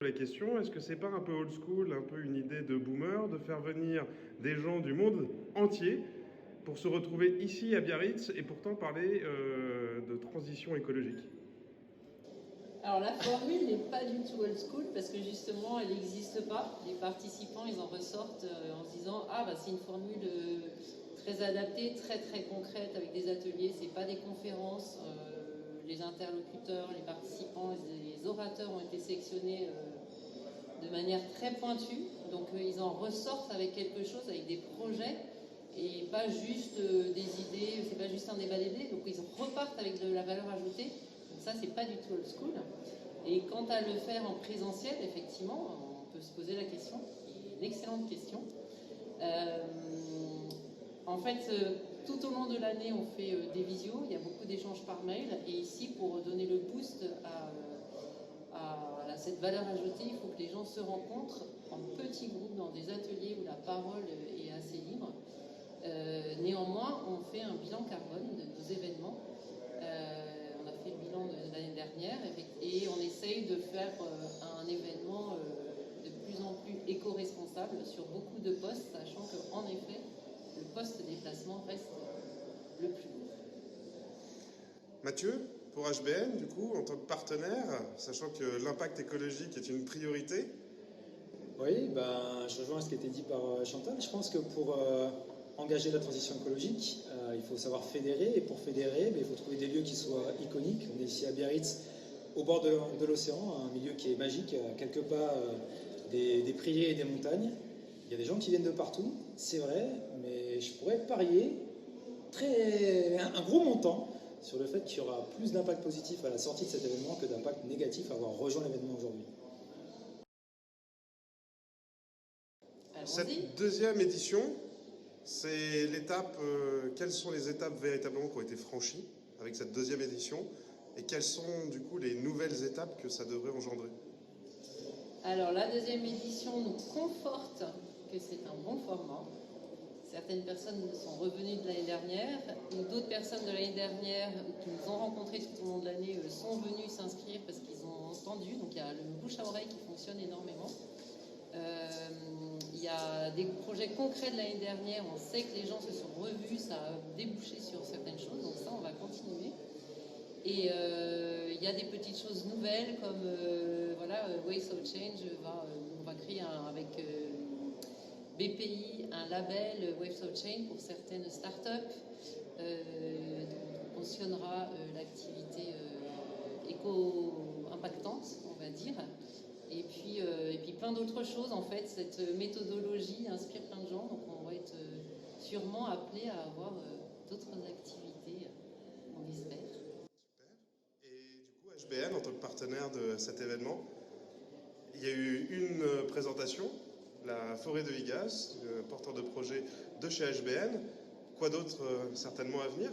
La question, est-ce que c'est pas un peu old school, un peu une idée de boomer, de faire venir des gens du monde entier pour se retrouver ici à Biarritz et pourtant parler de transition écologique? Alors la formule n'est pas du tout old school parce que justement elle n'existe pas. Les participants ils en ressortent en se disant ah bah c'est une formule très adaptée, très concrète avec des ateliers, c'est pas des conférences. Les interlocuteurs, les participants, les orateurs ont été sélectionnés de manière très pointue. Donc ils en ressortent avec quelque chose, avec des projets et pas juste des idées, c'est pas juste un débat d'idées. Donc ils repartent avec de la valeur ajoutée. Donc ça, c'est pas du tout old school. Et quant à le faire en présentiel, effectivement, on peut se poser la question, qui est une excellente question. En fait, tout au long de l'année, on fait des visios, il y a beaucoup d'échanges par mail, et ici, pour donner le boost à cette valeur ajoutée, il faut que les gens se rencontrent en petits groupes dans des ateliers où la parole est assez libre. Néanmoins, on fait un bilan carbone de nos événements. On a fait le bilan de l'année dernière et on essaye de faire un événement de plus en plus éco-responsable sur beaucoup de postes, sachant qu'en effet, le poste déplacement reste le plus lourd. Mathieu, pour HBN, du coup, en tant que partenaire, sachant que l'impact écologique est une priorité. Oui, je rejoins ce qui a été dit par Chantal. Je pense que pour engager la transition écologique, il faut savoir fédérer. Et pour fédérer, il faut trouver des lieux qui soient iconiques. On est ici à Biarritz, au bord de l'océan, un milieu qui est magique, à quelques pas des prairies et des montagnes. Il y a des gens qui viennent de partout, c'est vrai, mais je pourrais parier un gros montant sur le fait qu'il y aura plus d'impact positif à la sortie de cet événement que d'impact négatif à avoir rejoint l'événement aujourd'hui. Cette deuxième édition, c'est l'étape. Quelles sont les étapes véritablement qui ont été franchies avec cette deuxième édition et quelles sont du coup les nouvelles étapes que ça devrait engendrer? Alors la deuxième édition nous conforte que c'est un bon format. Certaines personnes sont revenues de l'année dernière, d'autres personnes de l'année dernière qui nous ont rencontrés tout au long de l'année sont venues s'inscrire parce qu'ils ont entendu. Donc il y a le bouche à oreille qui fonctionne énormément. Il y a des projets concrets de l'année dernière, on sait que les gens se sont revus, ça a débouché sur certaines choses, donc ça on va continuer. Et il y a des petites choses nouvelles comme Waves of Change, on va créer avec BPI un label Waves of Change pour certaines startups. On cautionnera l'activité éco-impactante, on va dire. Et puis plein d'autres choses, en fait. Cette méthodologie inspire plein de gens, donc on va être sûrement appelé à avoir d'autres activités, on espère. Super. Et du coup, HBN, en tant que partenaire de cet événement, il y a eu une présentation, la forêt de Higas, porteur de projet de chez HBN. Quoi d'autre certainement à venir?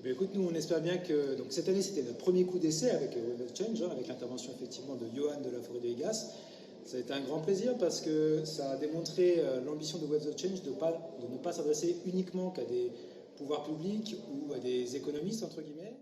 Écoute, nous on espère bien que donc cette année c'était notre premier coup d'essai avec Wave of Change, avec l'intervention effectivement de Johan de la forêt de Higas. Ça a été un grand plaisir parce que ça a démontré l'ambition de Wave of Change de ne pas s'adresser uniquement qu'à des pouvoirs publics ou à des économistes entre guillemets,